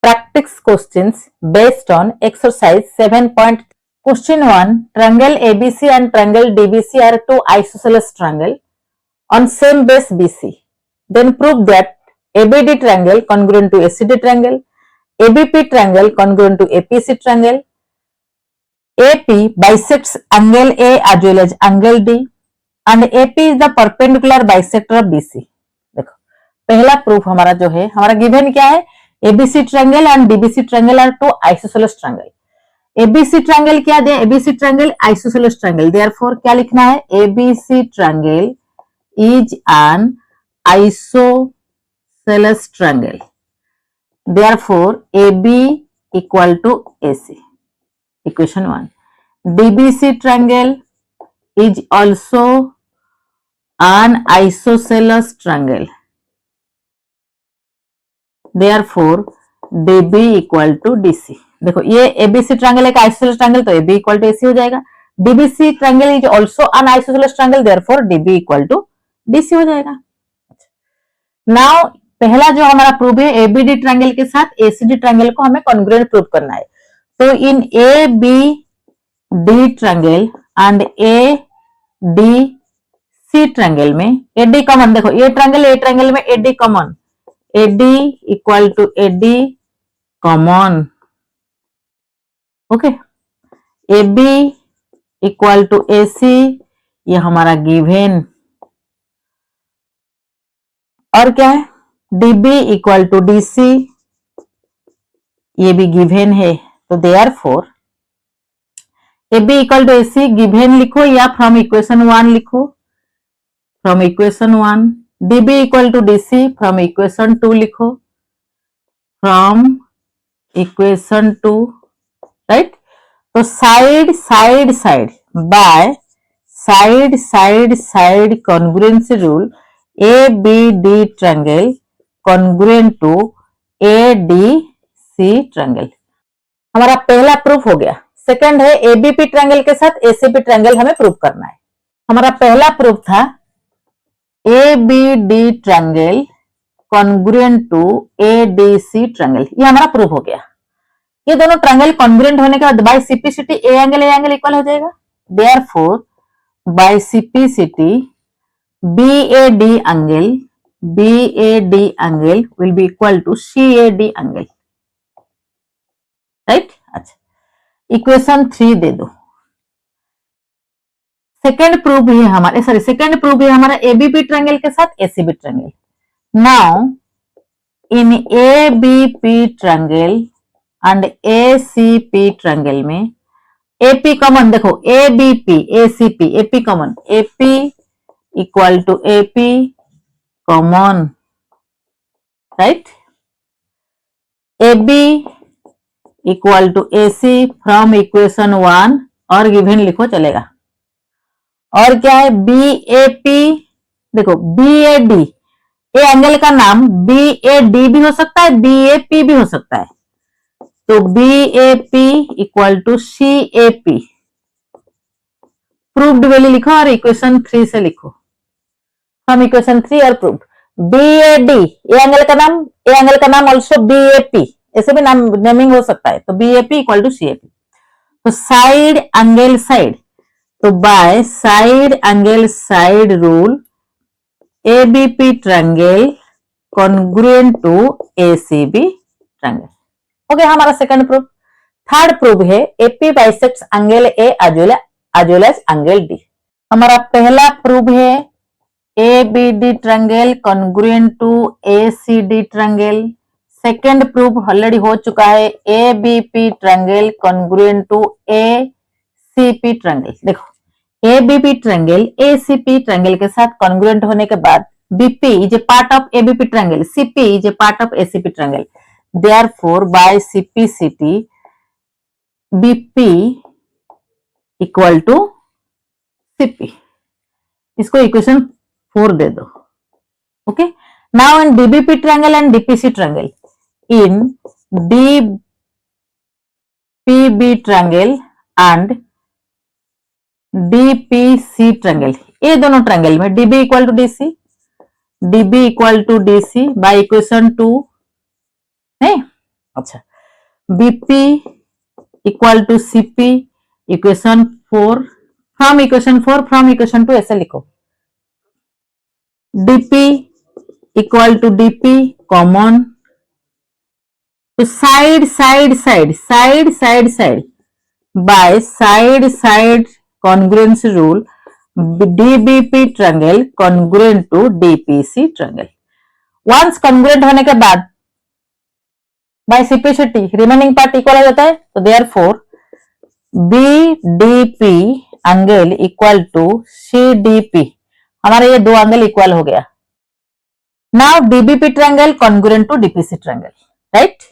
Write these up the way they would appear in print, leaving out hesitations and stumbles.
practice questions based on exercise 7. Question 1. Triangle ABC and triangle DBC are two isosceles triangles on same base BC. Then prove that ABD triangle congruent to ACD triangle, ABP triangle congruent to APC triangle, AP bisects angle A as well as angle D, and AP is the perpendicular bisector of BC. देखो पहला proof हमारा जो है, हमारा given क्या है, ABC triangle and DBC triangle are two isosceles triangle. ABC triangle क्या दिया, ABC triangle isosceles triangle, therefore क्या लिखना है, ABC triangle is an isosceles triangle, therefore AB equal to AC. Equation 1. DBC triangle is also an isosceles triangle, therefore DB equal to DC. देखो ये ABC triangle एक isosceles triangle, तो AB equal to AC हो जाएगा. DBC triangle is also an isosceles triangle, therefore DB equal to DC हो जाएगा. Now पहला जो हमारा प्रूफ है, ABD ट्रायंगल के साथ ACD ट्रायंगल को हमें कॉन्ग्रुएंट प्रूव करना है. तो in ABD triangle and ADC triangle में AD कॉमन, देखो ये ट्रायंगल में AD common, AD equal to AD common. Okay, AB equal to AC, ये हमारा गिवन. और क्या है, DB इक्वल टू DC, ये भी गिवन है. तो therefore AB equal to AC given लिखो या फ्रॉम इक्वेशन 1 लिखो, from equation 1. DB equal to DC from equation 2 लिखो, फ्रॉम इक्वेशन 2, राइट. तो side by side congruency rule, ABD triangle congruent to ADC triangle. हमारा पहला proof हो गया. Second है ABP ट्रायंगल के साथ ACP ट्रायंगल हमें प्रूफ करना है. हमारा पहला प्रूफ था ABD triangle congruent to ADC triangle, ये हमारा प्रूफ हो गया. ये दोनों ट्रायंगल कॉन्ग्रुएंट होने के बाद by CPCT a angle equal हो जाएगा. Therefore by CPCT BAD angle will be equal to CAD angle, right. अच्छा, इक्वेशन 3 दे दो. सेकंड प्रूफ है हमारा ABP ट्रायंगल के साथ ACB triangle. Now in ABP triangle and ACP triangle में AP कॉमन, देखो ABP ACP AP common, AP equal to AP common, right. AB equal to AC from equation 1 और given लिखो चलेगा. और क्या है, BAP, देखो BAD, ये एंगल का नाम BAD भी हो सकता है, BAP भी हो सकता है. तो BAP equal to CAP, proved value लिखो और इक्वेशन 3 से लिखो, हम इक्वेशन 3 और प्रूव्ड. BAD, ये एंगल का नाम ऑल्सो BAP, ऐसे भी नाम नेमिंग हो सकता है. तो BAP इक्वल टू CAP. तो साइड एंगल साइड, तो by side angle side rule ABP triangle congruent to ACB triangle. हो गया हमारा सेकंड प्रूफ. थर्ड प्रूफ है AP bisects angle A as well as angle D. हमारा पहला proof है ABD triangle congruent to ACD triangle. Second proof already हो चुका है, ABP triangle congruent to ACP triangle. देखो ABP ट्रायंगल ACP ट्रायंगल के साथ कॉन्ग्रुएंट होने के बाद BP is a part of ABP triangle, CP is a part of ACP triangle. Therefore, by CPCT, BP equal to CP. इसको equation 4 दे दो. Okay, now in DBP triangle and DPC triangle, in DPB triangle and DPC triangle, ये दोनों triangle में DB equal to DC by equation 2 नहीं, अच्छा, BP equal to CP equation 4 from equation 2 ऐसे लिखो, DP equal to DP common, तो side by side congruence rule DBP triangle congruent to DPC triangle. Once congruent होने के बाद by CPCT remaining part equal हो जाता है, तो therefore BDP angle equal to CDP, हमारे ये दो एंगल इक्वल हो गया। Now DBP triangle congruent to DPC triangle, right.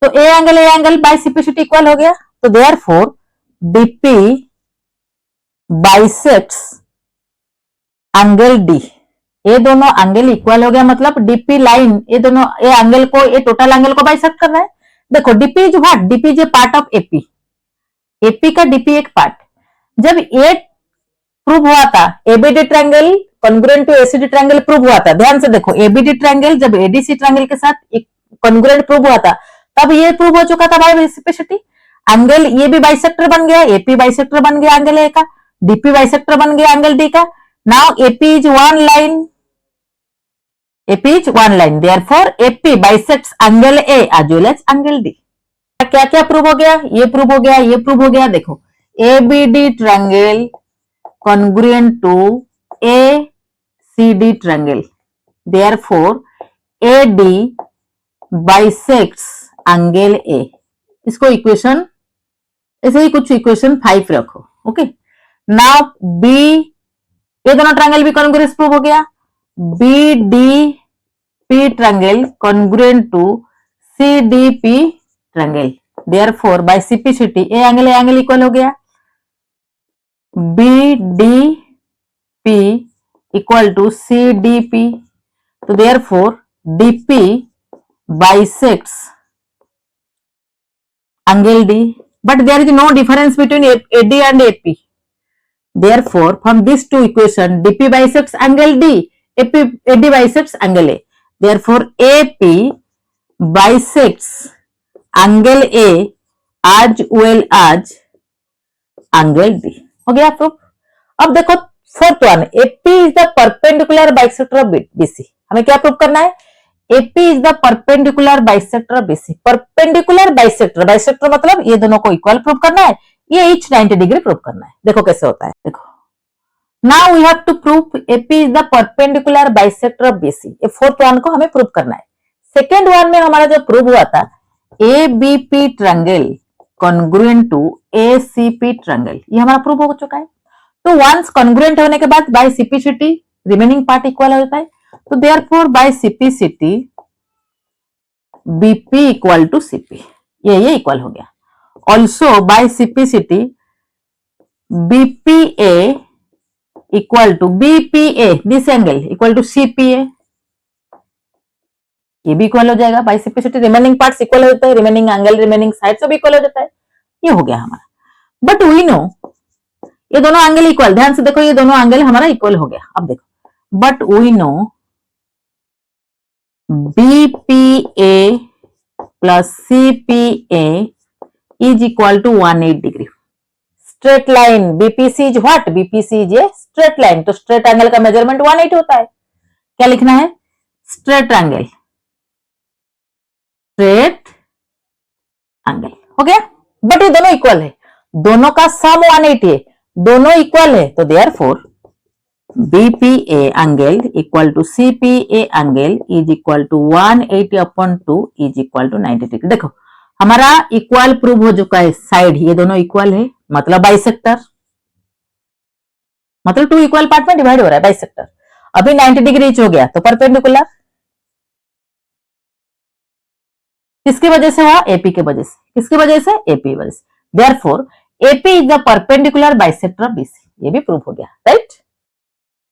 तो ए एंगल बाय सिपेसिटी इक्वल हो गया, तो therefore DP bisects angle D, ये दोनों एंगल इक्वल हो गया, मतलब डीपी लाइन ये दोनों ये एंगल को ये टोटल एंगल को बाइसेक्ट कर रहा है। देखो DP is what, DP is a part of AP, AP का डीपी एक पार्ट। जब ये प्रूव हुआ था ABD triangle congruent to ACD triangle prove हुआ था, ध्यान से देखो एबीडी ट्रायंगल जब एडीसी ट्रायंगल के साथ कॉन्ग्रुएंट प्रूव हुआ था तब ये प्रूव हो चुका था बाय सिपेसिटी, एंगल ये भी बाइसेक्टर बन गया, एपी बाइसेक्टर बन गया एंगल ए का, डीपी बाइसेक्टर बन गया एंगल डी का। Now AP is one line, therefore AP bisects angle A as well as angle D. क्या क्या प्रूव हो गया, ये प्रूव हो गया, ये प्रूव हो गया। देखो ABD triangle congruent to ACD triangle, therefore AD bisects angle A. इसको इक्वेशन ऐसे ही कुछ इक्वेशन 5 रखो, ओके। नाउ बी, ये दोनों ट्रायंगल भी कॉन्ग्रुएंस प्रूव हो गया, B D P triangle congruent to C D P triangle, therefore by CPCT a angle equal हो गया, B D P equal to C D P, तो therefore DP bisects angle D, but there is no difference between AD and AP. Therefore, from these two equations, DP bisects angle D, AD bisects angle A. Therefore, AP bisects angle A as well as angle D. हो गया proof. अब देखो fourth one, AP is the perpendicular bisector of BC। हमें क्या proof करना है, AP is the perpendicular bisector of BC। perpendicular bisector मतलब ये दोनों को इक्वल प्रूव करना है, ये each 90 डिग्री प्रूव करना है। देखो कैसे होता है, देखो now we have to prove AP is the perpendicular bisector of BC। ये फोर्थ वन को हमें प्रूव करना है। सेकेंड वन में हमारा जो प्रूव हुआ था ABP triangle congruent to ACP triangle, ये हमारा प्रूव हो चुका है। तो वंस कॉन्ग्रुएंट होने के बाद by CPCT remaining part equal हो जाता है, तो therefore by CPCT BP equal to CP, ये इक्वल हो गया। Also by CPCT BPA equal to BPA this angle equal to CPA, ये भी इक्वल हो जाएगा। By CPCT remaining parts equal हो जाता है, रिमेनिंग एंगल रिमेनिंग साइड सब इक्वल हो जाता है, ये हो गया हमारा। बट वी नो ये दोनों एंगल इक्वल, ध्यान से देखो ये दोनों एंगल हमारा इक्वल हो गया। अब देखो but we know BPA plus CPA is equal to 180 degree। Straight line BPC is what? BPC is a straight line। तो स्ट्रेट एंगल का मेजरमेंट 180 होता है। क्या लिखना है, स्ट्रेट एंगल, हो गया। बट ये दोनों इक्वल है, दोनों का सम 180 है, दोनों इक्वल है, तो therefore BPA angle equal to CPA angle is equal to 180 upon 2 is equal to 90 degree. देखो हमारा इक्वल प्रूव हो चुका है, साइड ये दोनों इक्वल है, मतलब बाइसेक्टर, मतलब 2 इक्वल पार्ट में डिवाइड हो रहा है बाइसेक्टर। अभी 90 डिग्री ईच हो गया, तो परपेंडिकुलर किसकी वजह से हुआ, एपी के वजह से। किसकी वजह से, एपी वजह से। Therefore AP is the perpendicular bisector of BC, ये भी प्रूव हो गया, right.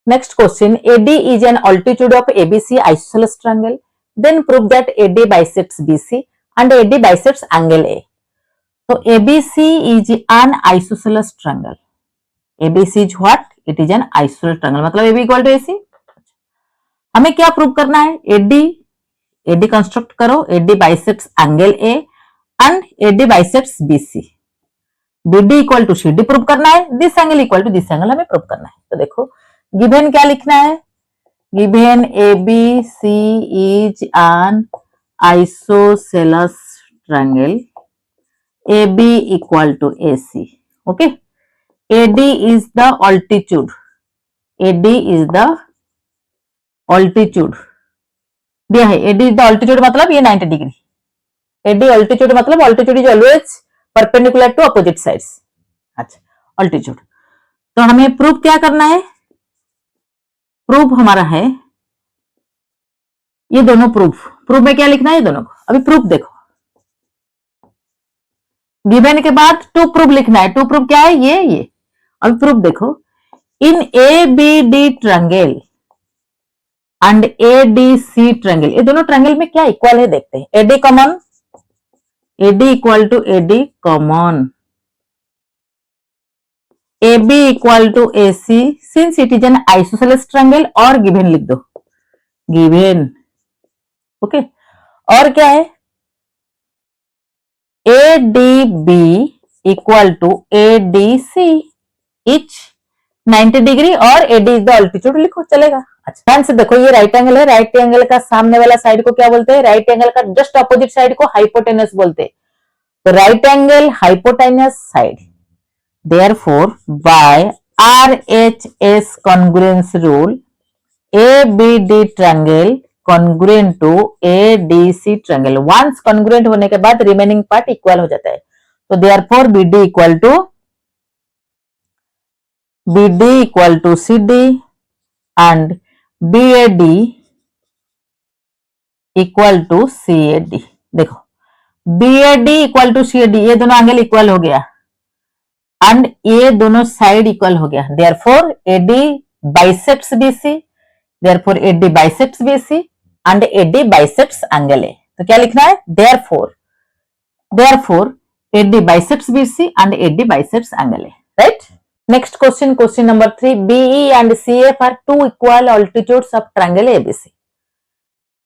Next question, AD is an altitude of ABC isosceles triangle, then prove that AD bisects BC and AD bisects angle A। तो ABC is an isosceles triangle। ABC is what? It is an isosceles triangle, मतलब AB equal to AC। हमें क्या prove करना है, AD AD construct करो, AD bisects angle A and AD bisects BC. BD equal to CD prove करना है, this angle equal to this angle हमें prove करना है। तो देखो गिवन क्या लिखना है, given A B C is an isosceles triangle, A B equal to A C. Okay, AD is the altitude, AD is the altitude दिया है, एडी इज द ऑल्टीट्यूड मतलब ये 90 डिग्री, एडी ऑल्टीट्यूड मतलब altitude is always perpendicular to opposite sides. अच्छा, altitude. तो हमें proof क्या करना है, प्रूफ हमारा है ये दोनों प्रूफ, प्रूफ में क्या लिखना है ये दोनों को। अभी प्रूफ देखो, गिवन के बाद टू प्रूफ लिखना है, टू प्रूफ क्या है ये। अभी प्रूफ देखो, in A B D triangle and A D C triangle, ये दोनों ट्रायंगल में क्या इक्वल है देखते हैं। AD common, AD equal to AD common, A B equal to A C since it is an isosceles triangle, और given लिख दो, गिवन। ओके, और क्या है, A D B equal to A D C each 90 degree और AD is the altitude लिखो, चलेगा। अच्छा, ध्यान से देखो, ये राइट एंगल है, राइट एंगल का सामने वाला साइड को क्या बोलते हैं, राइट एंगल का जस्ट अपोजिट साइड को हाइपोटेनस बोलते हैं। तो right angle hypotenuse side, therefore by RHS congruence rule ABD triangle congruent to ADC triangle, once congruent होने के बाद रिमेनिंग पार्ट इक्वल हो जाता है। तो therefore BD equal to CD and BAD equal to CAD। देखो BAD इक्वल टू CAD, ये दोनों एंगल इक्वल हो गया एंड ये दोनों साइड इक्वल हो गया, therefore AD biceps BC, therefore AD biceps BC and AD biceps angle A। तो क्या लिखना है, therefore AD biceps BC and AD biceps angle A, right. Next question, question number 3, BE and CF are two equal altitudes of triangle ABC.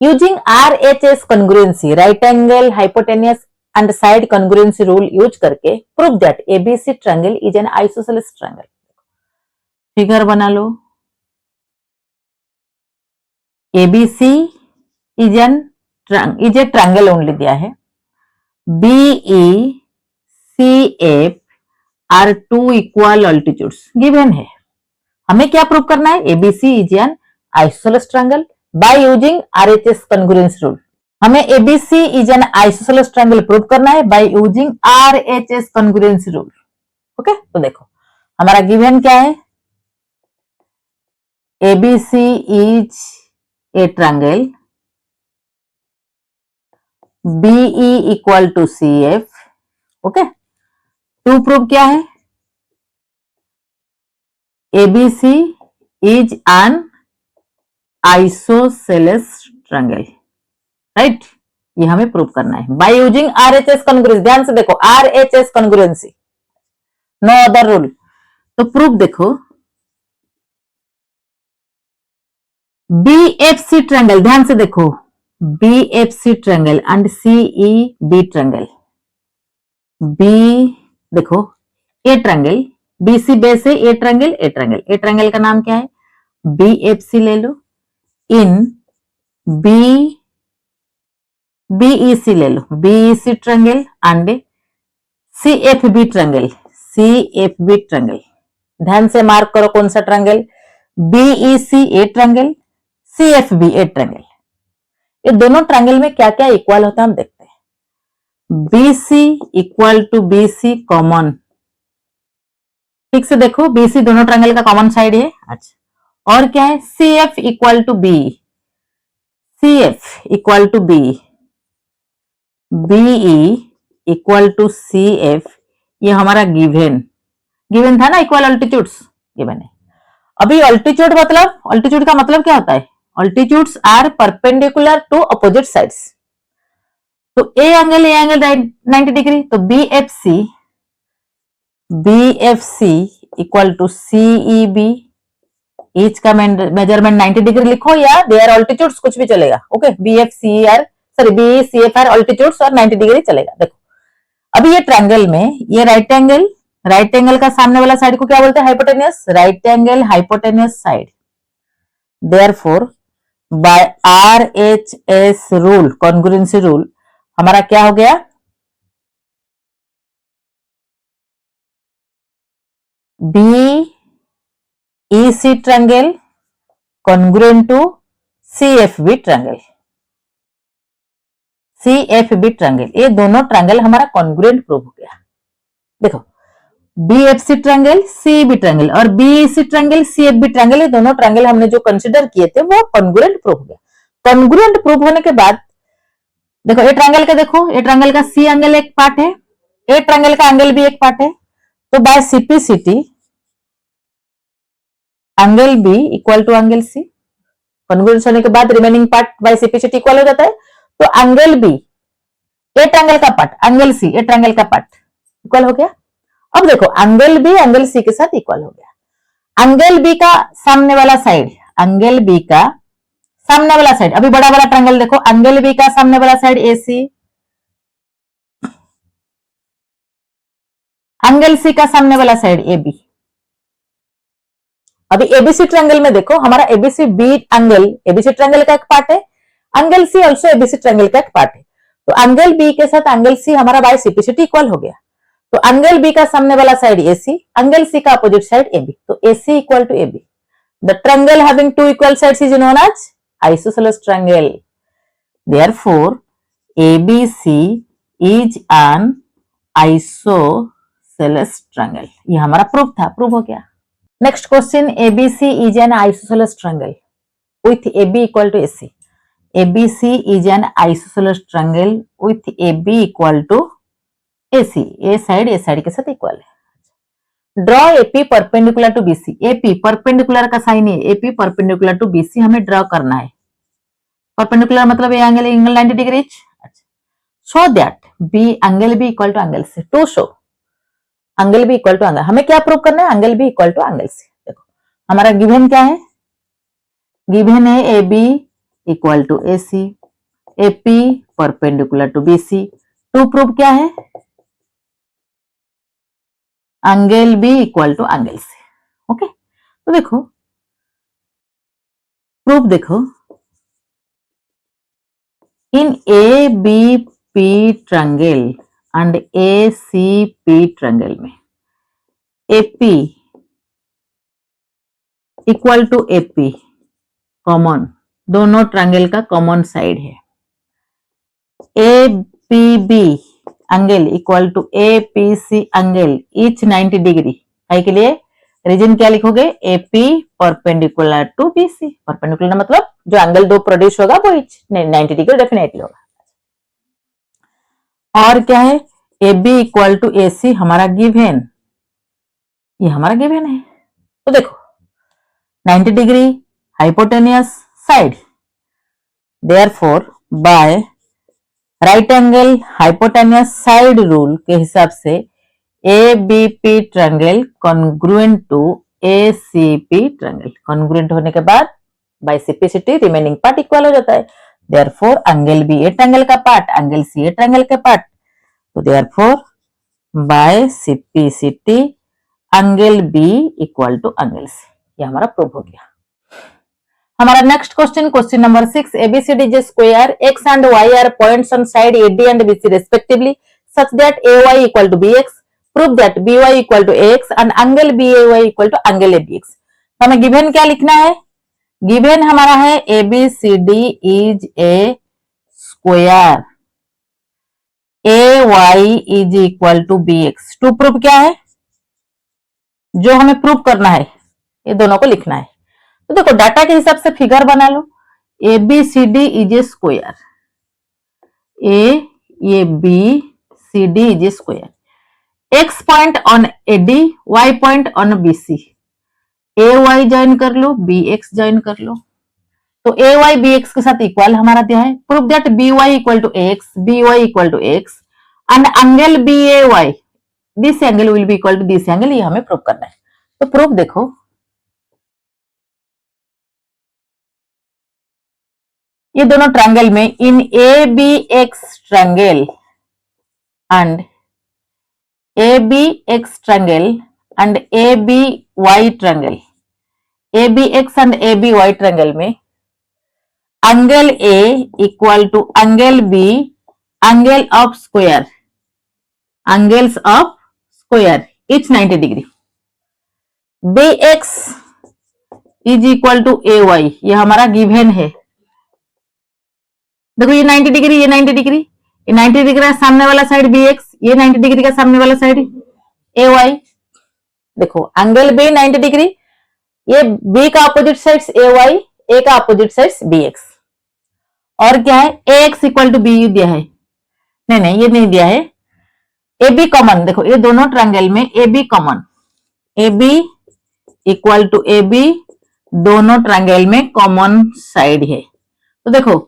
Using RHS congruency, right angle, hypotenuse and side congruency rule use करके prove that ABC triangle is an isosceles triangle. Figure बना लो, ABC is a triangle only दिया है, BE CF are two equal altitudes given है। हमें क्या prove करना है, ABC is an isosceles triangle by using RHS congruence rule. हमें ABC is an isosceles triangle prove करना है by using RHS congruence rule. Okay, तो देखो हमारा गिवन क्या है, ABC is a triangle, BE equal to CF. Okay, to prove क्या है, ABC is an isosceles triangle, right. ये हमें प्रूव करना है बाय यूजिंग RHS कॉन्ग्रुएंसी। ध्यान से देखो, RHS congruency, no other rule. तो प्रूफ देखो, BFC ट्रायंगल, ध्यान से देखो, BFC triangle and CEB triangle, B देखो ए ट्रायंगल, BC बेस है, ए triangle, A triangle, A triangle का नाम क्या है, BFC ले लो, इन BEC ले लो, BEC triangle and CFB triangle, CFB triangle. ध्यान से मार्क करो कौन सा ट्रायंगल, BEC ए ट्रायंगल, CFB ए ट्रायंगल। ये दोनों ट्रायंगल में क्या क्या इक्वल होता है हम देखते हैं। BC equal to BC common, ठीक से देखो, BC दोनों ट्रायंगल का कॉमन साइड है। अच्छा, और क्या है, CF equal to B, CF equal to B, BE equal to CF, ये हमारा गिवन था ना, इक्वल ऑल्टीट्यूड्स गिवन है। अभी ऑल्टीट्यूड मतलब, ऑल्टीट्यूड का मतलब क्या होता है, altitudes are perpendicular to opposite sides. तो ए एंगल 90 डिग्री, तो BFC equal to CEB, each का मेजरमेंट 90 डिग्री लिखो या देयर ऑल्टीट्यूड्स कुछ भी चलेगा। Okay, BFC are sorry B C F are altitudes और 90 डिग्री चलेगा। देखो अभी ये ट्रायंगल में ये राइट एंगल का सामने वाला साइड को क्या बोलते हैं? Hypotenuse. Right angle hypotenuse side, therefore by RHS rule, congruency rule, हमारा क्या हो गया? BEC triangle congruent to CFB triangle. CFB triangle, ये दोनों ट्रायंगल हमारा कॉन्ग्रुएंट प्रूव हो गया। देखो BFC ट्रायंगल, CEB ट्रायंगल और BEC ट्रायंगल, CFB ट्रायंगल, ये दोनों ट्रायंगल हमने जो कंसीडर किए थे वो कॉन्ग्रुएंट प्रूव हो गया। कॉन्ग्रुएंट प्रूव होने के बाद देखो ये ट्रायंगल का, देखो ये ट्रायंगल का C एंगल एक पार्ट है, ये ट्रायंगल का एंगल भी एक पार्ट है, तो by CPCT angle B equal to angle C, congruence होने के बाद remaining part by CPCT equal हो जाता है, तो एंगल B ये ट्रायंगल का पार्ट, एंगल C ये ट्रायंगल का पार्ट इक्वल हो गया। अब देखो एंगल B एंगल C के साथ इक्वल हो गया। एंगल B का सामने वाला साइड, एंगल B का सामने वाला साइड, अभी बड़ा वाला ट्रायंगल देखो, एंगल B का सामने वाला साइड AC, एंगल C का सामने वाला साइड AB। अभी ABC ट्रायंगल में देखो हमारा ABC B angle ABC triangle का एक पार्ट है, angle C also ABC triangle का एक पार्ट है, तो एंगल B के साथ एंगल C हमारा बाय CPCT इक्वल हो गया। तो एंगल B का सामने वाला साइड AC, एंगल C का अपोजिट साइड AB, तो AC equal to AB। The triangle having two equal sides is known as isosceles triangle, therefore ABC is an isosceles triangle. ये हमारा प्रूफ था, proof हो गया। Next question, ABC is an isosceles triangle with AB equal to AC। ABC is an isosceles triangle with AB equal to AC, A side के साथ equal है। Draw AP perpendicular to BC, AP perpendicular का sign है, AP perpendicular to BC हमें draw करना है। Perpendicular मतलब ये angle 90 degree. Show that B angle B equal to angle C, to show angle B equal to angle, हमें क्या prove करना है? Angle B equal to angle C। देखो हमारा गिवन क्या है? गिवन है AB equal to AC, AP perpendicular to BC, to prove क्या है? Angle B equal to angle C। Okay, तो देखो प्रूफ देखो, in ABP triangle and ACP triangle में AP equal to AP common, दोनों ट्रायंगल का common side है। APB angle equal to APC angle each 90 degree, के लिए रीजन क्या लिखोगे? AP perpendicular to BC, perpendicular मतलब जो एंगल दो प्रोड्यूस होगा वो ईच 90 डिग्री डेफिनेटली होगा। और क्या है? AB इक्वल टू AC हमारा गिवन, ये हमारा गिवन है। तो देखो 90 degree hypotenuse side, therefore by right angle hypotenuse side rule के हिसाब से ABP triangle congruent to ACP triangle, congruent होने के बाद by CPCT remaining part equal हो जाता है, therefore angle B a triangle का part, angle C a triangle का पार्ट, तो therefore by CPCT angle B equal to angle C, ये हमारा प्रूफ हो गया। हमारा next question, question number 6, ABCD is a square, X and Y are points on side AD and BC respectively such that AY equal to BX, prove that BY equal to AX and angle BAY equal to angle ABX। हमें given क्या लिखना है? Given हमारा है ABCD is a square, AY is equal to BX, to proof क्या है? जो हमें प्रूफ करना है ये दोनों को लिखना है। तो देखो डाटा के हिसाब से फिगर बना लो, ABCD is a square, ABCD is a square, X point on AD, Y point on BC, AY join कर लो, BX ज्वाइन कर लो, तो AY BX के साथ इक्वल हमारा दिया है। Prove that BY equal to AX, BY equal to AX and angle BAY, this angle will be equal to this angle, ये हमें प्रूव करना है। तो प्रूफ देखो, ये दोनों ट्रायंगल में in A B X triangle and A B X triangle and A B Y triangle, A B X and A B Y triangle में angle A equal to angle B angle of square, angles of square each 90 degree, B X is equal to A Y, ये हमारा given है। देखो ये 90 degree, ये 90 degree, ये 90 degree का सामने वाला साइड बी एक्स, ये 90 डिग्री का सामने वाला साइड ए वाई। देखो एंगल बी 90 डिग्री, ये बी का अपोजिट साइड्स ए वाई, ए का अपोजिट साइड्स बी एक्स। और क्या है, ए एक्स इक्वल टू बी दिया है, नहीं नहीं ये नहीं दिया है, ए बी कॉमन। देखो ये दोनों ट्रायंगल में A B common, A B equal to A B, दोनों ट्रायंगल में कॉमन साइड है। तो देखो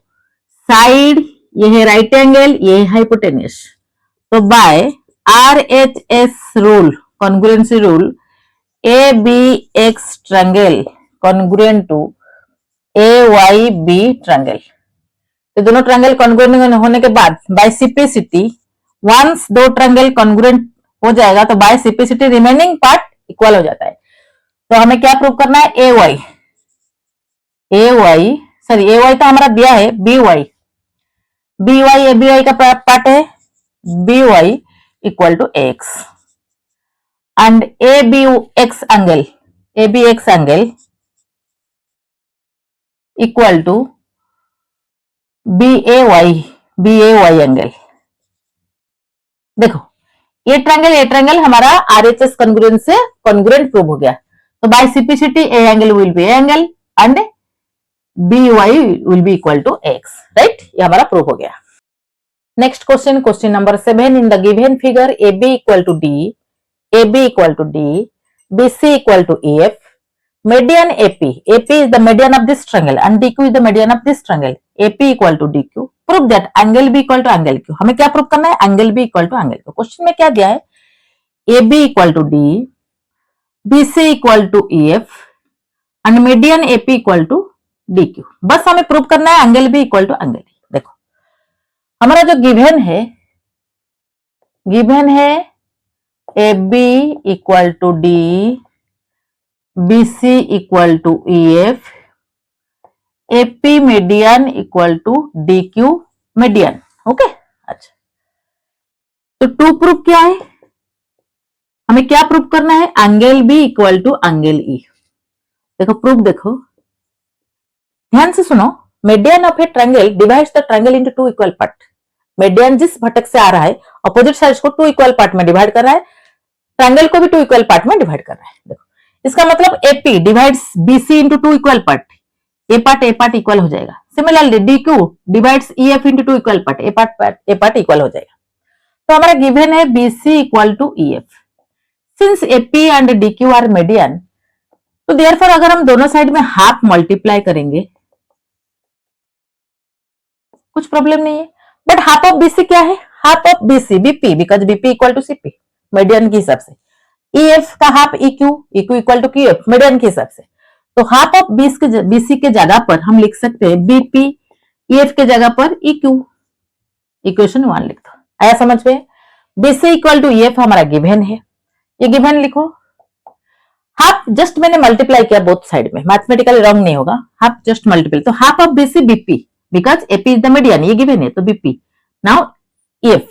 साइड ये है राइट एंगल, ये है हाइपोटेन्यूस, तो by RHS rule, congruency rule, A B X triangle congruent to A Y B triangle. तो दोनों ट्रायंगल कॉन्ग्रुएंट होने के बाद बाय सिप्लिसिटी, वंस दो ट्रायंगल कॉन्ग्रुएंट हो जाएगा तो by CPCT remaining part equal हो जाता है। तो हमें क्या प्रूव करना है, A Y, A Y sorry A Y तो हमारा दिया है, B Y, B Y A B Y का पार्ट है, B Y equal to X and A B X angle, A B X angle equal to B A Y angle. देखो ये triangle हमारा RHS congruent से congruent prove हो गया। तो by CPCT a angle will be a angle and B Y will be equal to X, right, ये हमारा prove हो गया। Next question, question number 7, in the given figure A B equal to D, A B equal to D, B C equal to E F, median AP, AP is the median of this triangle and DQ is the median of this triangle, AP equal to DQ, prove that angle B equal to angle Q। हमें क्या prove करना है, angle B equal to angle Q। Question में क्या दिया है, AB equal to D, BC equal to EF and median AP equal to DQ। बस हमें प्रूव करना है angle B equal to angle E। देखो हमारा जो गिवन है AB equal to D, BC equal to EF, AP median equal to DQ median, okay. अच्छा तो टू प्रूफ क्या है, हमें क्या प्रूफ करना है, angle B equal to angle E। देखो प्रूफ देखो, ध्यान से सुनो, median of a triangle divides the triangle into two equal part. Median जिस भटक से आ रहा है अपोजिट साइड्स को टू इक्वल पार्ट में डिवाइड कर रहा है, ट्रायंगल को भी टू इक्वल पार्ट में डिवाइड कर रहा है। देखो इसका मतलब AP divides BC into two equal part, a part equal हो जाएगा। Similarly DQ divides EF into two equal part, a part equal हो जाएगा। तो हमारा गिवन है BC equal to EF। Since AP and DQ are median, तो therefore अगर हम दोनों साइड में हाफ मल्टीप्लाई करेंगे कुछ प्रॉब्लम नहीं है, बट हाफ ऑफ BC क्या है, half of BC BP, because BP equal to CP median के हिसाब से, EF का half EQ equal to QF median के हिसाब से। तो हाफ ऑफ BC के जगह पर हम लिख सकते हैं BP, EF के जगह पर EQ, इक्वेशन 1 लिख दो। आया समझ में, BC इक्वल टू EF हमारा गिवन है, ये गिवन लिखो। हाफ जस्ट मैंने मल्टीप्लाई किया बोथ साइड में, मैथमेटिकली रॉन्ग नहीं होगा, हाफ जस्ट मल्टीप्लाई, तो half of BC BP because AP is the median, ये गिवन है तो BP। नाउ EF,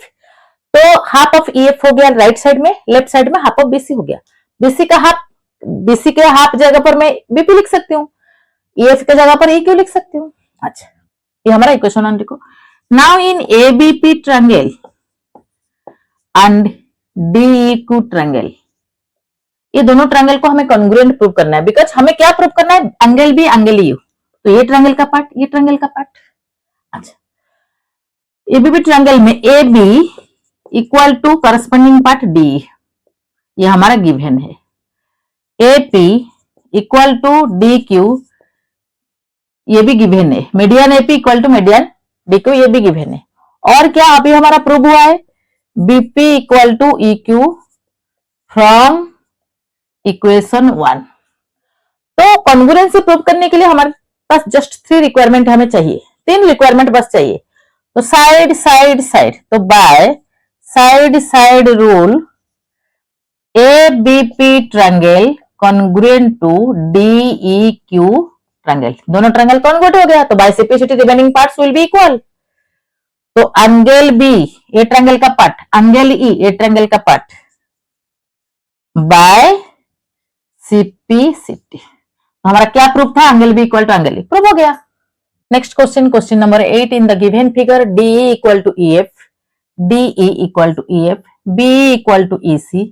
तो हाफ ऑफ EF हो गया राइट साइड में, लेफ्ट साइड में हाफ ऑफ BC हो गया। BC के हाफ जगह पर मैं BP लिख सकती हूँ, EF के जगह पर EQ लिख सकती हूँ। अच्छा ये हमारा इक्वेशन 1 लिखो। Now in ABP triangle and DEQ triangle, ये दोनों ट्रायंगल को हमें कॉन्ग्रुएंट प्रूव करना है, बिकॉज हमें क्या प्रूव करना है, एंगल B एंगल EU। तो ये ट्रायंगल का पार्ट, ये ट्रायंगल का पार्ट। अच्छा ABP ट्रायंगल में AB equal to corresponding part D, ये हमारा गिवन है। AP इक्वल टू DQ, ये भी गिवन है। Median AP equal to median DQ, ये भी गिवन है। और क्या अभी हमारा प्रूव हुआ है, BP equal to EQ from equation 1। तो कॉन्ग्रुएंसी प्रूव करने के लिए हमारे पास जस्ट 3 रिक्वायरमेंट हमें चाहिए। 3 रिक्वायरमेंट बस चाहिए। तो साइड साइड साइड, तो by side side rule A B P triangle congruent to D E Q triangle, दोनों ट्रायंगल कॉन्ग्रुएंट हो गया, तो by simplicity remaining parts will be equal. तो एंगल बी ए ट्रायंगल का part, angle E A triangle का part by CPCT, हमारा क्या proof था, angle B equal to angle E, proof हो गया। Next question, question number 8, in the given figure DE equal to EF, DE equal to EF, BE equal to EC,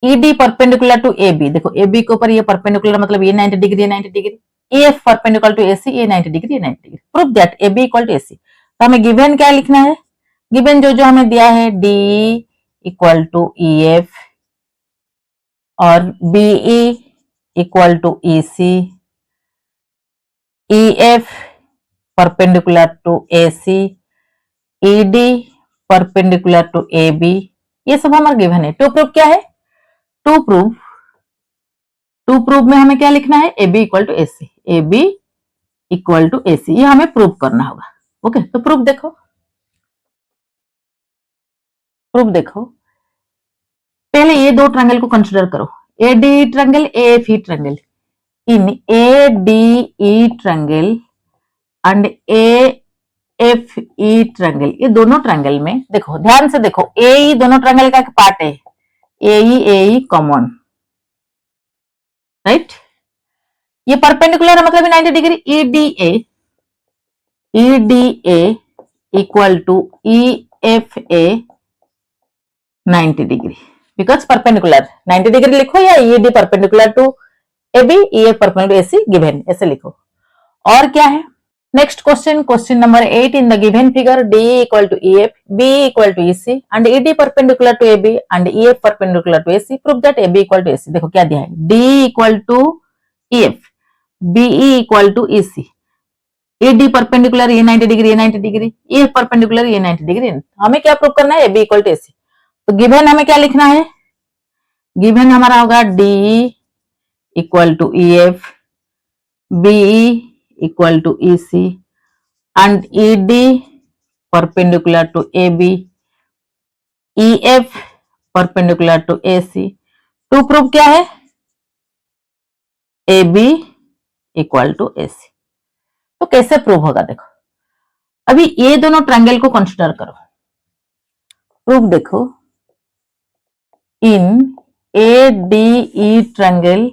ED perpendicular to AB, देखो AB के ऊपर ये perpendicular मतलब ये 90 degree, ये 90 degree, EF perpendicular to AC, ये 90 degree, ये 90 degree, proof that AB equal to AC। तो हमें गिवन क्या लिखना है, गिवन जो जो हमें दिया है DE इक्वल टू EF और BE equal to EC, EF perpendicular to AC, ED perpendicular to AB, ये सब हमारा गिवन है। टू प्रूफ क्या है, टू प्रूफ में हमें क्या लिखना है, AB equal to AC, AB equal to AC, ये हमें प्रूफ करना होगा। ओके, तो प्रूफ देखो, पहले ये दो ट्रायंगल को कंसीडर करो, ADE triangle, AFE triangle, in ADE triangle and AFE triangle, ये दोनों ट्रायंगल में देखो, ध्यान से देखो, AE दोनों ट्रायंगल का पार्ट है, AE कॉमन, राइट, ये परपेंडिकुलर है मतलब 90 degree, EDA equal to EFA 90 degree, because perpendicular 90 degree लिखो या ED perpendicular to AB, EF perpendicular AC given, ऐसे लिखो। और क्या है, next question, question number 8, in the given figure DE equal to EF, BE equal to EC and ED perpendicular to AB and EF perpendicular to AC, prove that AB equal to AC। देखो क्या दिया है, DE equal to EF, BE equal to EC, ED perpendicular ये 90 degree, ये 90 degree, EF perpendicular ये 90 degree, हमें क्या prove करना है, AB इक्वल टू AC। तो गिवन हमें क्या लिखना है, गिवन हमारा होगा DE equal to EF, BE equal to EC and ED perpendicular to AB, EF perpendicular to AC। To proof क्या है, AB equal to AC। तो कैसे प्रूफ होगा, देखो अभी ये दोनों ट्रायंगल को कंसीडर करो, प्रूफ देखो, in ADE triangle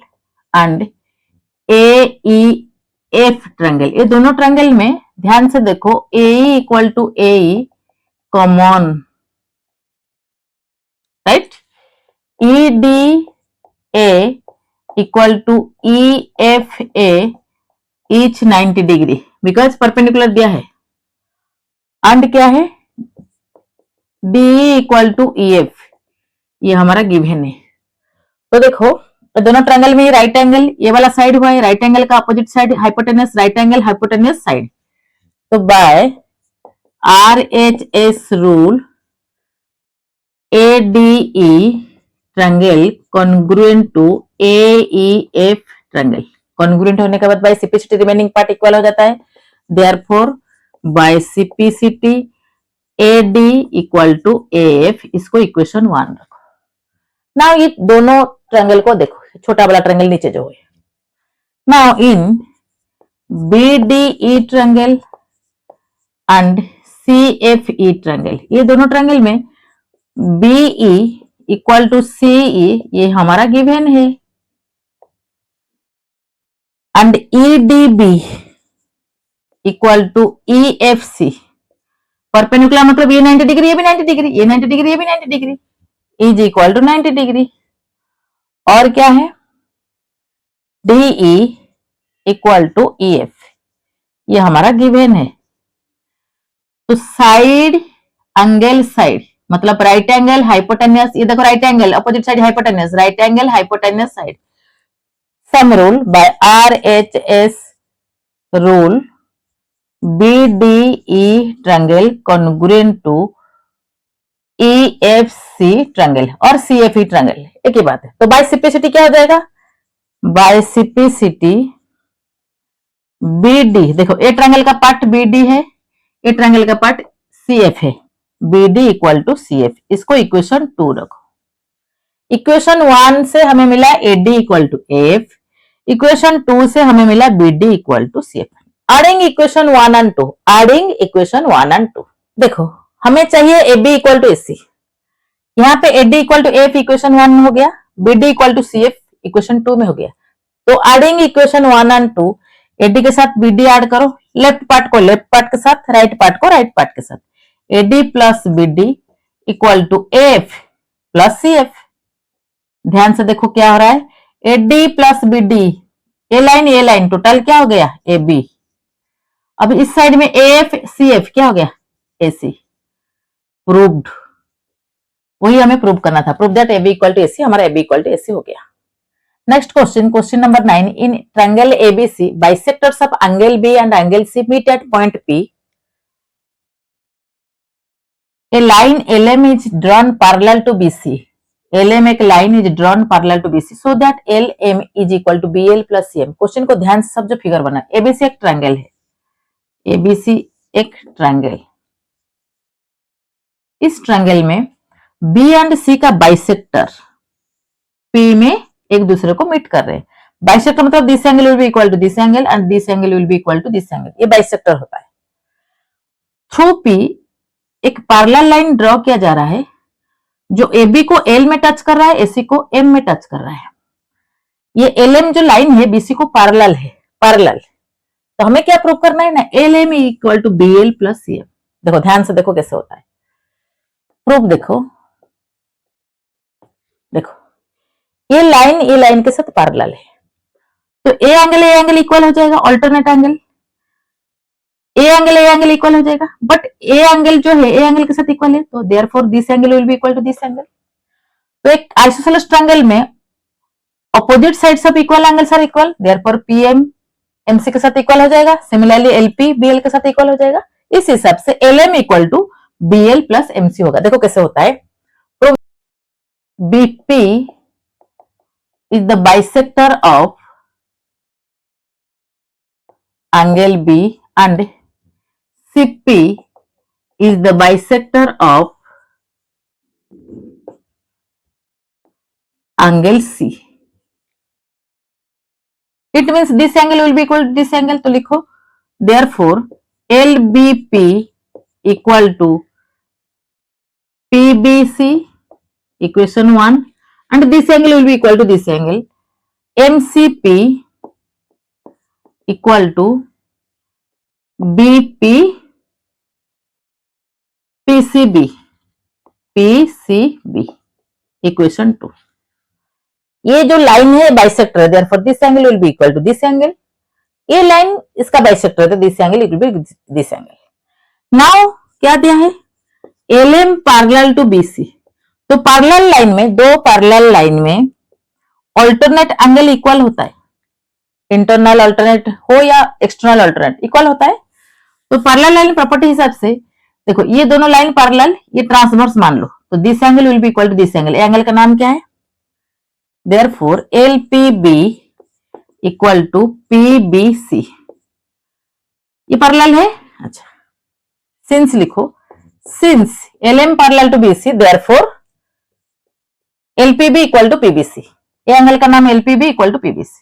and AEF triangle, ये दोनों ट्रायंगल में ध्यान से देखो, AE equal to AE common, right, EDA equal to EFA each 90 degree, because perpendicular दिया है, एंड क्या है, DE इक्वल टू EF, ये हमारा गिवन है। तो देखो तो दोनों ट्रायंगल में राइट एंगल ये वाला साइड हुआ है, राइट एंगल का opposite side hypotenuse, right angle hypotenuse side, तो by RHS rule ADE triangle congruent to AEF triangle, congruent होने के बाद by simplicity remaining part equal हो जाता है, therefore by simplicity AD equal to AF, इसको equation 1 रखो। नाउ ये दोनों ट्रायंगल को देखो, छोटा वाला ट्रायंगल नीचे जो है, now in BDE triangle and CFE triangle, ये दोनों ट्रायंगल में BE इक्वल टू CE, ये हमारा गिवन है, and EDB equal to EFC, perpendicular मतलब ये 90 डिग्री, ये भी 90 डिग्री, ये 90 डिग्री, ये भी 90 degree, is equal to 90 degree. और क्या है, DE इक्वल टू EF, ये हमारा गिवन है। तो साइड एंगल साइड मतलब राइट एंगल हाइपोटेनस, ये देखो right angle opposite side hypotenuse, right angle hypotenuse side, some rule by RHS rule BDE triangle congruent to EFC triangle और CFE triangle, एक ही बात है। तो बाय सिम्प्लिसिटी क्या हो जाएगा, बाय सिम्प्लिसिटी बी डी, देखो ए ट्रायंगल का पार्ट बी डी है, ए ट्रायंगल का पार्ट सी एफ है, B D equal to C F, इसको इक्वेशन 2 रखो। इक्वेशन 1 से हमें मिला A D equal to F, equation 2 से हमें मिला B D equal to C F. Adding equation 1 and 2, adding equation 1 and 2, देखो हमें चाहिए A B equal to A C, यहाँ पे ए D equal to F equation 1 में हो गया, B D equal to C F equation 2 में हो गया। तो adding equation 1 and 2, A D के साथ बी डी ऐड करो, लेफ्ट पार्ट को लेफ्ट पार्ट के साथ, राइट पार्ट को राइट पार्ट के साथ, A D plus B D equal to F plus C F. ध्यान से देखो क्या हो रहा है, A D plus B D, A line total क्या हो गया ए बी, अब इस साइड में ए एफ सी एफ क्या हो गया ए सी। प्रूव्ड, वही हमें प्रूव करना था, prove that A B equal to A C, हमारा A B equal to A C हो गया। Next question, question number 9, in triangle ABC bisectors of angle B and angle C meet at point P, a line LM is drawn parallel to BC, LM एक line is drawn parallel to BC so that LM is equal to BL plus CM। Question को ध्यान से सब जो figure बना, ABC एक triangle है, ABC एक ट्रायंगल, इस ट्रायंगल में B एंड C का बाइसेक्टर P में एक दूसरे को मीट कर रहे हैं। बाइसेक्टर मतलब this angle will be equal to this angle and this angle will be equal to this angle, ये बाइसेक्टर होता है। थ्रू P एक पैरेलल लाइन ड्रॉ किया जा रहा है जो AB को L में टच कर रहा है, AC को M में टच कर रहा है। ये LM जो लाइन है BC को पैरेलल है, पैरेलल, तो हमें क्या प्रूव करना है ना, LM equal to BL plus CM। देखो ध्यान से देखो कैसे होता है प्रूफ, देखो देखो ये लाइन के साथ पैरेलल है, तो ए एंगल इक्वल हो जाएगा, alternate angle A angle equal हो जाएगा, बट ए एंगल जो है ए एंगल के साथ इक्वल है, तो therefore this angle will be equal to this angle. तो एक आइसोसेलेस ट्रायंगल में opposite sides of equal angles are equal, therefore PM MC के साथ इक्वल हो जाएगा, सिमिलरली एलपी बीएल के साथ इक्वल हो जाएगा। इस हिसाब से LM equal to BL plus MC होगा। देखो कैसे होता है, तो BP is the bisector of angle B and CP is the bisector of angle C. It means this angle will be equal to this angle, तो लिखो therefore LBP equal to PBC equation 1 and this angle will be equal to this angle, MCP equal to BP PCB equation 2। ये जो line है bisector है, therefore this angle will be equal to this angle, ये line इसका bisector है तो this angle will be this angle. Now क्या दिया है, LM पैरेलल टू BC, तो पैरेलल लाइन में, दो पैरेलल लाइन में ऑल्टरनेट एंगल इक्वल होता है, इंटरनल अल्टरनेट हो या एक्सटर्नल अल्टरनेट इक्वल होता है। तो पैरेलल लाइन प्रॉपर्टी हिसाब से देखो ये दोनों लाइन पैरेलल, ये ट्रांसवर्स मान लो, तो this angle will be equal to this angle, angle का नाम क्या है, therefore LPB equal to PBC, ये पैरेलल है। अच्छा सिंस लिखो, since LM parallel to BC therefore LPB equal to PBC, ये एंगल का नाम LPB equal to PBC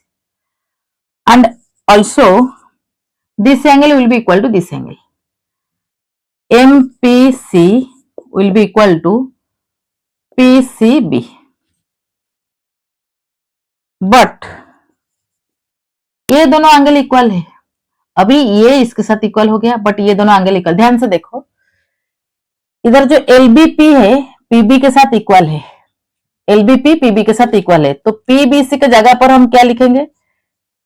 and also this angle will be equal to this angle, MPC will be equal to PCB, but ये दोनों angle equal है, अभी ये इसके साथ इक्वल हो गया बट ये दोनों एंगल इक्वल। ध्यान से देखो इधर जो LBP है PB के साथ इक्वल है, LBP PB के साथ इक्वल है, तो PBC के जगह पर हम क्या लिखेंगे,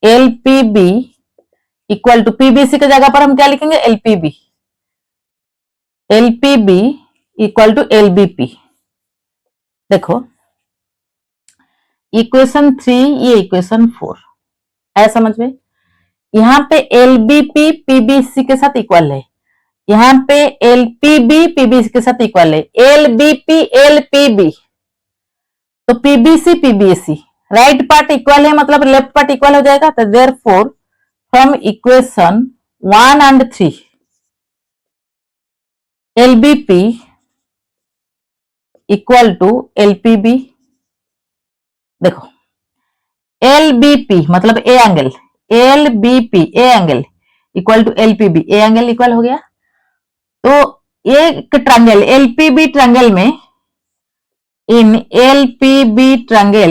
LPB इक्वल टू PBC के जगह पर हम क्या लिखेंगे, LPB, LPB equal to LBP। देखो इक्वेशन 3 ये इक्वेशन 4 है, समझ में, यहाँ पे LBP PBC के साथ इक्वल है, यहाँ पे LPB PBC के साथ इक्वल है, LBP LPB, तो PBC PBC right part equal है मतलब लेफ्ट पार्ट इक्वल हो जाएगा, तो therefore from equation 1 and 3 LBP equal to LPB। देखो LBP मतलब a angle, LBP a angle equal to LPB, a angle equal हो गया। तो एक ट्रायंगल LPB ट्रायंगल में, इन LPB ट्रायंगल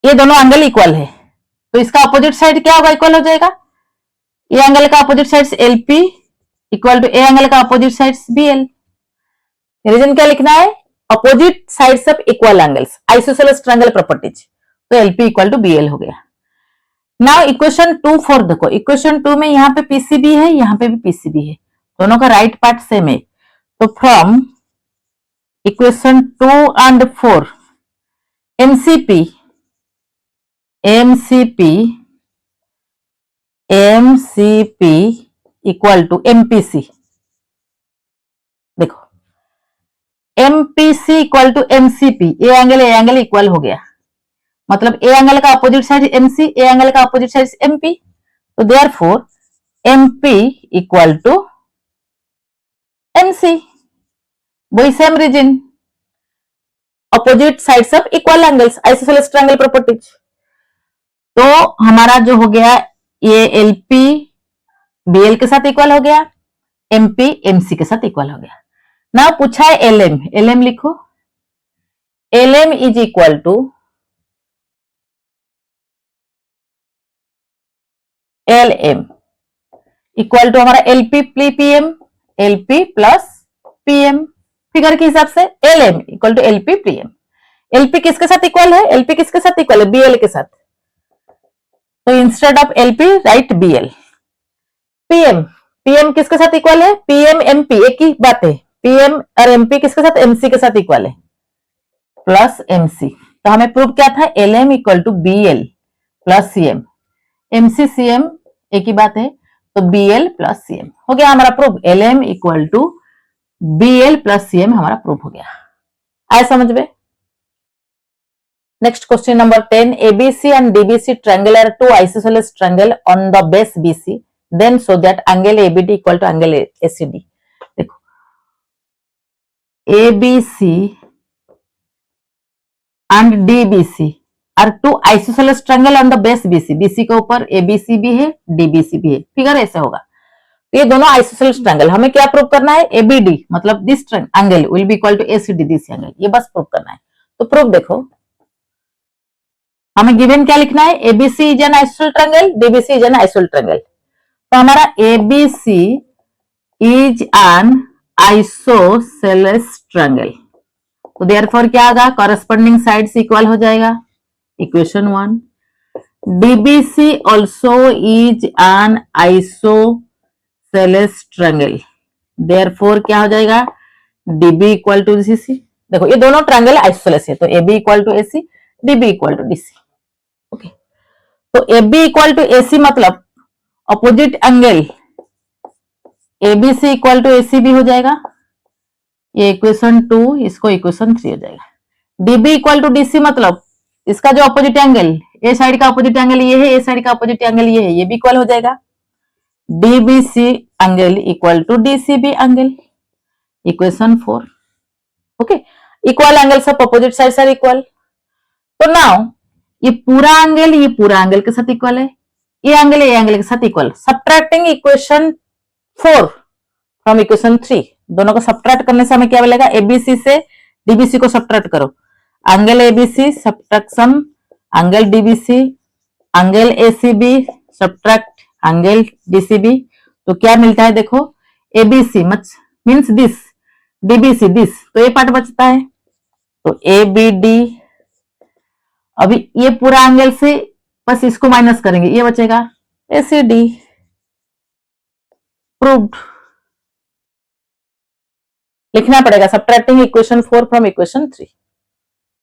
ये दोनों एंगल इक्वल है, तो इसका अपोजिट साइड क्या होगा, इक्वल हो जाएगा। ए एंगल का opposite side LP equal to a angle का अपोजिट साइड BL। रीजन क्या लिखना है, opposite sides of equal angles, isosceles triangle properties. तो LP इक्वल टू BL हो गया। नाउ इक्वेशन 2 4 देखो, इक्वेशन 2 में यहाँ पे PCB है, यहाँ पे भी PCB है, दोनों का राइट पार्ट सेम है। तो from equation 2 and 4 MCP equal to MPC। देखो MPC equal to MCP, a angle equal हो गया, मतलब ए एंगल का opposite side MC, a angle का अपोजिट साइड MP। तो therefore MP equal to MC, वही same reason, opposite sides of equal angles, isosceles triangle properties. तो हमारा जो हो गया, ये LP BL के साथ इक्वल हो गया, MP MC के साथ इक्वल हो गया। ना पूछा है LM लिखो, LM is equal to LM equal to हमारा LP प्लस PM। फिगर के हिसाब से LM equal to LP PM। LP किसके साथ इक्वल है, LP किसके साथ इक्वल है, BL के साथ। तो instead of LP right BL। PM किसके साथ इक्वल है, PM MP, एक ही बात है, PM और MP किसके साथ, MC के साथ इक्वल है, प्लस MC। तो हमें प्रूव क्या था, LM equal to BL plus CM, MC CM एक ही बात है, तो BL प्लस CM हो गया हमारा proof. LM equal to BL plus CM हमारा प्रूफ हो गया। आए समझ में। Next question number 10, ABC and DBC triangle are two isosceles triangle on the base BC, then show that angle ABD equal to angle ACD। देखो ABC and DBC are two isosceles triangle on the base BC, BC के ऊपर ABC भी है, DBC भी है। Figure ऐसे होगा, ये दोनों आइसोसेलेस ट्रायंगल, हमें क्या प्रूव करना है, ABD मतलब this angle will be equal to ACD this angle, ये बस प्रूव करना है। तो प्रूफ देखो, हमें गिवन क्या लिखना है, ABC is an isosceles triangle, DBC is an isosceles triangle. तो हमारा ABC is an isosceles triangle, तो देयरफॉर क्या आएगा, कॉरेस्पॉन्डिंग साइड्स इक्वल हो जाएगा, equation 1। DBC also is an isosceles triangle, therefore क्या हो जाएगा, DB इक्वल टू DC। देखो ये दोनों ट्रायंगल आइसोसेलेस है, तो AB equal to AC, DB equal to DC। Okay, तो AB इक्वल टू AC मतलब opposite angle ABC equal to AC भी हो जाएगा, ये इक्वेशन 2, इसको इक्वेशन 3 हो जाएगा। DB इक्वल टू DC मतलब इसका जो अपोजिट एंगल, ए साइड का अपोजिट एंगल ये है, ए साइड का अपोजिट एंगल ये है, ये भी इक्वल हो जाएगा। DBC angle equal to DCB angle, equation 4। Okay, equal angles of opposite sides are equal. तो नाउ ये पूरा एंगल के साथ इक्वल है, ये एंगल के साथ equal. Subtracting equation 4 from equation 3, दोनों को सब्ट्रैक्ट करने से हमें क्या मिलेगा, ABC से DBC को सब्ट्रैक्ट करो, angle ABC subtraction angle DBC, angle ACB subtract angle DCB। तो क्या मिलता है, देखो ABC means this, DBC this, तो ये पार्ट बचता है, तो ABD। अभी ये पूरा एंगल से बस इसको माइनस करेंगे, ये बचेगा ACD। प्रूव्ड। लिखना पड़ेगा सब्ट्रैक्टिंग इक्वेशन 4 फ्रॉम इक्वेशन 3।